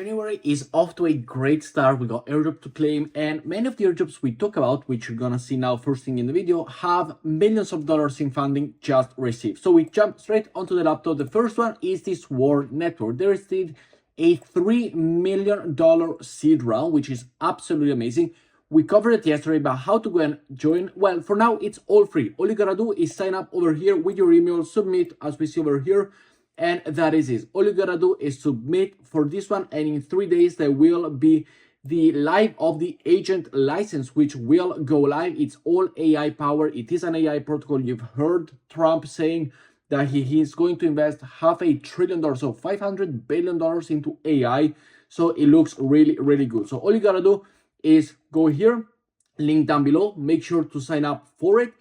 January is off to a great start. We got airdrop to claim, and many of the airdrops we talk about, which you're gonna see now first thing in the video, have millions of dollars in funding just received. So we jump straight onto the laptop. The first one is this War Network. They received a $3 million seed round, which is absolutely amazing. We covered it yesterday about how to go and join. Well, for now, it's all free. All you gotta do is sign up over here with your email, submit, as we see over here. And that is it. All you gotta do is submit for this one, and in 3 days there will be the live of the agent license, which will go live. It's all AI powered. It is an AI protocol. You've heard Trump saying that he is going to invest $500 billion, so $500 billion into AI. So it looks really, really good. So all you gotta do is go here, link down below, make sure to sign up for it.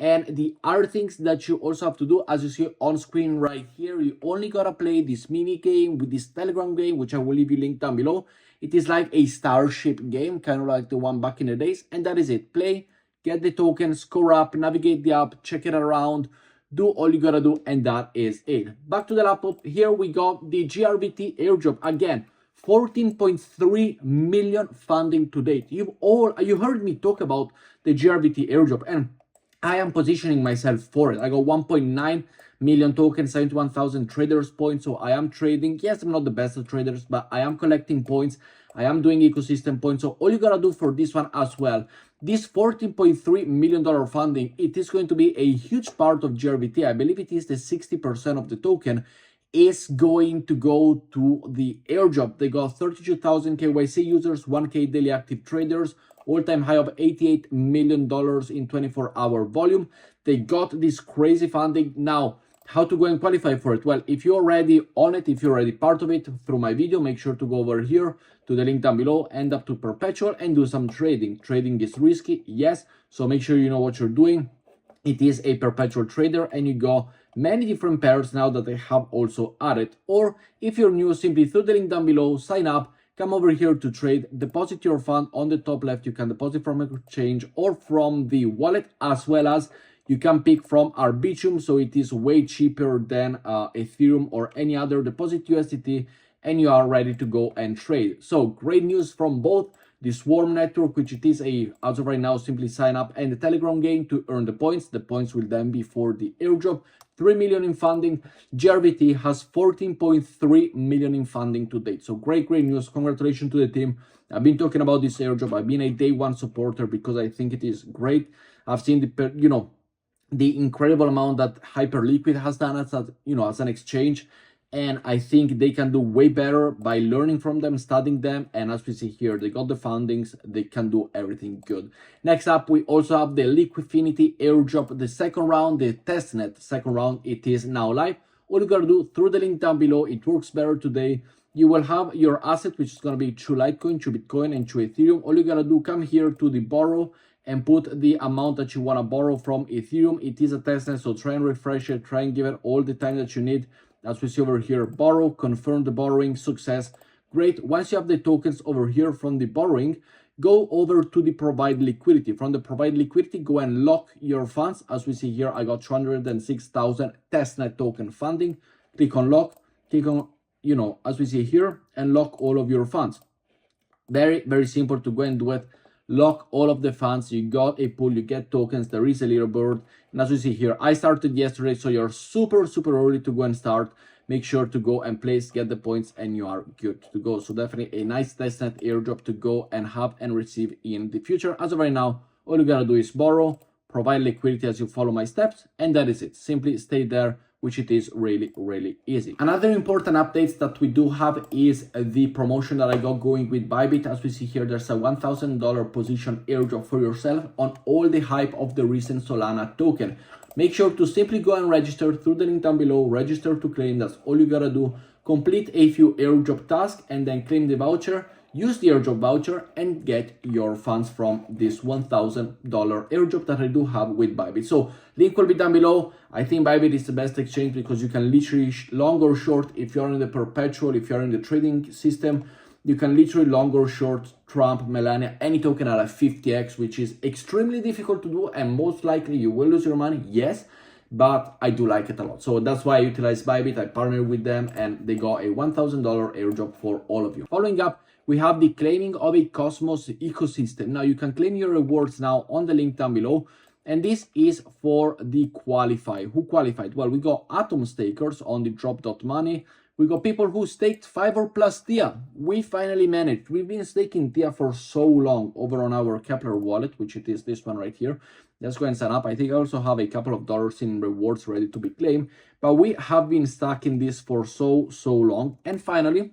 And the other things that you also have to do, as you see on screen right here, you only gotta play this mini game with this Telegram game, which I will leave you linked down below. It is like a Starship game, kind of like the one back in the days. And that is it. Play, get the token, score up, navigate the app, check it around, do all you gotta do, and that is it. Back to the laptop. Here we got the GRBT airdrop. Again, 14.3 million funding to date. You heard me talk about the GRBT airdrop, and I am positioning myself for it. I got 1.9 million tokens, 71,000 traders points. So I am trading. Yes, I'm not the best at traders, but I am collecting points. I am doing ecosystem points. So all you gotta do for this one as well, this $14.3 million funding, it is going to be a huge part of GRBT. I believe it is the 60% of the token is going to go to the airdrop. They got 32,000 KYC users, 1K daily active traders, all-time high of $88 million in 24-hour volume. They got this crazy funding. Now, how to go and qualify for it? Well, if you're already on it, if you're already part of it through my video, make sure to go over here to the link down below, end up to perpetual, and do some trading. Trading is risky, yes, so make sure you know what you're doing. It is a perpetual trader, and you got many different pairs now that they have also added. Or if you're new, simply through the link down below, sign up, come over here to trade, deposit your fund. On the top left, you can deposit from exchange or from the wallet, as well as you can pick from Arbitrum, so it is way cheaper than Ethereum or any other. Deposit USDT, and you are ready to go and trade. So great news from both the Swarm Network, which it is as of right now, simply sign up, and the Telegram game to earn the points. The points will then be for the airdrop. 3 million in funding. GRBT has 14.3 million in funding to date. So great news. Congratulations to the team. I've been talking about this airdrop. I've been a day one supporter because I think it is great. I've seen the incredible amount that Hyperliquid has done as an exchange. And I think they can do way better by learning from them, studying them. And as we see here, they got the fundings, they can do everything good. Next up, we also have the Liquidity airdrop, the second round, the testnet second round. It is now live. All you gotta do through the link down below, it works better today. You will have your asset, which is gonna be True Litecoin, True Bitcoin, and True Ethereum. All you gotta do, come here to the borrow and put the amount that you wanna borrow from Ethereum. It is a testnet, so try and refresh it, try and give it all the time that you need. As we see over here, borrow, confirm the borrowing, success. Great. Once you have the tokens over here from the borrowing, go over to the provide liquidity. From the provide liquidity, go and lock your funds. As we see here, I got 206,000 testnet token funding. Click on lock, click on, as we see here, and lock all of your funds. Very, very simple to go and do it. Lock all of the funds. You got a pool, you get tokens, there is a leaderboard. And as you see here, I started yesterday, so you're super early to go and start. Make sure to go and place, get the points, and you are good to go. So definitely a nice testnet airdrop to go and have and receive in the future. As of right now, all you gotta do is borrow, provide liquidity as you follow my steps, and that is it. Simply stay there, which it is really easy. Another important updates that we do have is the promotion that I got going with Bybit. As we see here, there's a $1,000 position airdrop for yourself on all the hype of the recent Solana token. Make sure to simply go and register through the link down below, register to claim. That's all you gotta do. Complete a few airdrop tasks and then claim the voucher. Use the airdrop voucher and get your funds from this $1,000 airdrop that I do have with Bybit. So link will be down below. I think Bybit is the best exchange because you can literally long or short. If you're in the perpetual, if you're in the trading system, you can literally long or short Trump, Melania, any token at a 50x, which is extremely difficult to do, and most likely you will lose your money, yes, but I do like it a lot. So that's why I utilize Bybit. I partnered with them and they got a $1,000 airdrop for all of you. Following up, we have the claiming of a Cosmos ecosystem. Now you can claim your rewards now on the link down below. And this is for the qualify. Who qualified? Well, we got Atom stakers on the drop.money. We got people who staked 5 or plus TIA. We finally managed. We've been staking TIA for so long over on our Kepler wallet, which it is this one right here. Let's go and sign up. I think I also have a couple of dollars in rewards ready to be claimed. But we have been stacking this for so long. And finally,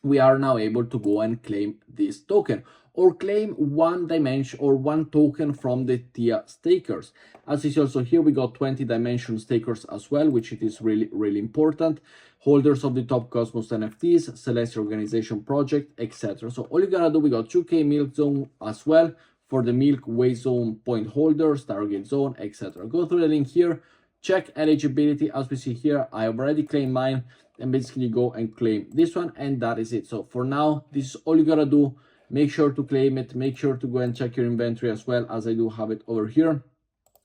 we are now able to go and claim this token or claim one dimension or one token from the TIA stakers. As you see also here, we got 20 dimension stakers as well, which it is really important. Holders of the top Cosmos NFTs, Celestial Organization project, etc. So all you gotta do, we got 2K Milk Zone as well for the Milk Way Zone point holders, Target Zone, etc. Go through the link here, check eligibility. As we see here, I have already claimed mine, and basically go and claim this one, and that is it. So for now, this is all you gotta do. Make sure to claim it. Make sure to go and check your inventory as well, as I do have it over here.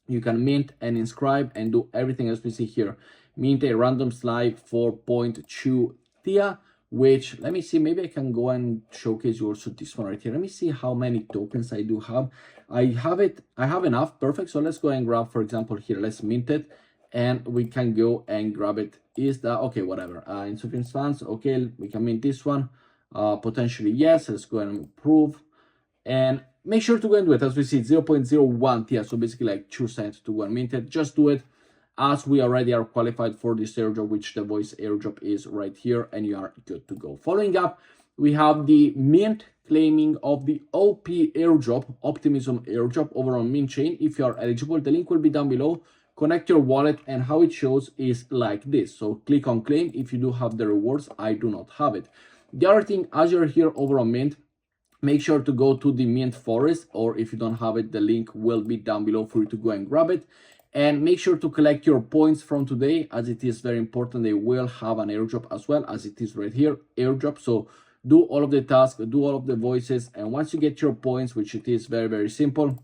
You can mint and inscribe and do everything as we see here. Mint a random slide for 0.2 TIA, which, let me see, maybe I can go and showcase you also this one right here. Let me see how many tokens I do have. I have enough, perfect. So let's go and grab, for example, here, let's mint it, and we can go and grab it. Is that okay? Whatever. Insufficient funds, okay, we can mint this one. Potentially yes. Let's go and approve, and make sure to go and do it. As we see, 0.01 TIA, so basically like 2 cents to go and mint it. Just do it, as we already are qualified for this airdrop, which the voice airdrop is right here, and you are good to go. Following up, we have the mint claiming of the OP airdrop, Optimism airdrop, over on Mint Chain. If you are eligible, the link will be down below. Connect your wallet, and how it shows is like this. So click on claim if you do have the rewards. I do not have it. The other thing, as you're here over on Mint, make sure to go to the Mint Forest, or if you don't have it, the link will be down below for you to go and grab it. And make sure to collect your points from today, as it is very important. They will have an airdrop as well, as it is right here, airdrop. So do all of the tasks, do all of the voices, and once you get your points, which it is very simple,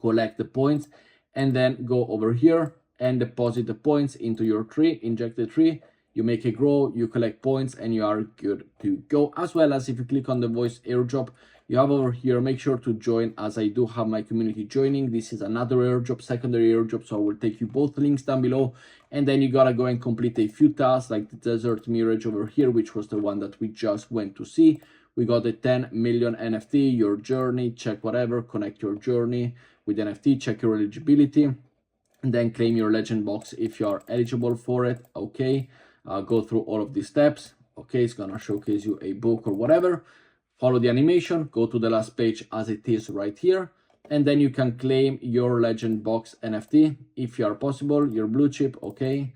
collect the points, and then go over here and deposit the points into your tree, inject the tree, you make it grow, you collect points, and you are good to go. As well as if you click on the voice airdrop, you have over here, make sure to join, as I do have my community joining. This is another airdrop, secondary airdrop, so I will take you both links down below. And then you gotta go and complete a few tasks, like the Desert Mirage over here, which was the one that we just went to see. We got the 10 million NFT, your journey, check whatever, connect your journey with NFT, check your eligibility, and then claim your legend box if you are eligible for it. Okay, go through all of these steps. Okay, it's gonna showcase you a book or whatever. Follow the animation, go to the last page as it is right here, and then you can claim your legend box NFT if you are possible, your blue chip. Okay,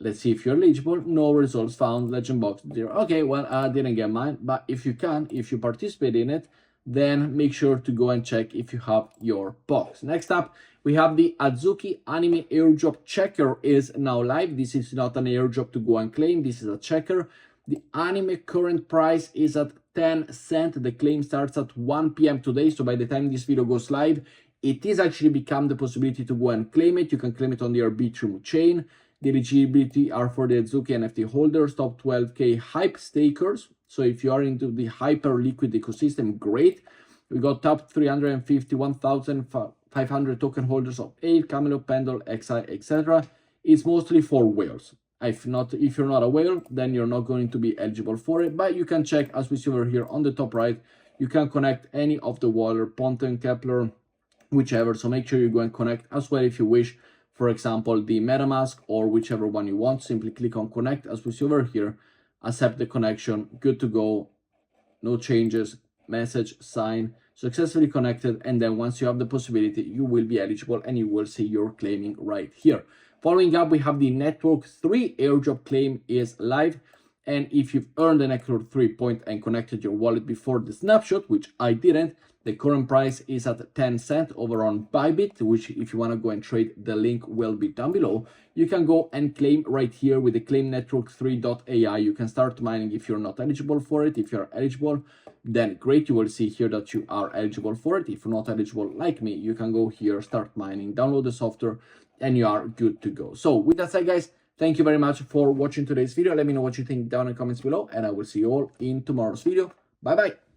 let's see if you're eligible. No results found, legend box 0. Okay, well, I didn't get mine, but if you can, if you participate in it, then make sure to go and check if you have your box. Next up, we have the Aduki anime airdrop checker is now live. This is not an airdrop to go and claim, this is a checker. The anime current price is at 10 cents. The claim starts at 1 p.m. today, so by the time this video goes live, it is actually become the possibility to go and claim it. You can claim it on the Arbitrum chain. The eligibility are for the Aduki NFT holders, top 12K hype stakers. So if you are into the hyper liquid ecosystem, great. We got top 351,500 token holders of Ale, Camelot, Pendle, XI, etc. It's mostly for whales. If you're not a whale, then you're not going to be eligible for it. But you can check, as we see over here on the top right, you can connect any of the water, Ponten, Kepler, whichever. So make sure you go and connect as well if you wish. For example, the MetaMask or whichever one you want. Simply click on connect, as we see over here. Accept the connection, good to go, no changes, message, sign, successfully connected, and then once you have the possibility, you will be eligible and you will see your claiming right here. Following up, we have the Network 3 airdrop claim is live, and if you've earned the Network 3 point and connected your wallet before the snapshot, which I didn't, the current price is at 10 cents over on Bybit, which if you want to go and trade, the link will be down below. You can go and claim right here with the claim network3.ai. You can start mining if you're not eligible for it. If you're eligible, then great. You will see here that you are eligible for it. If you're not eligible like me, you can go here, start mining, download the software, and you are good to go. So with that said, guys, thank you very much for watching today's video. Let me know what you think down in the comments below, and I will see you all in tomorrow's video. Bye bye.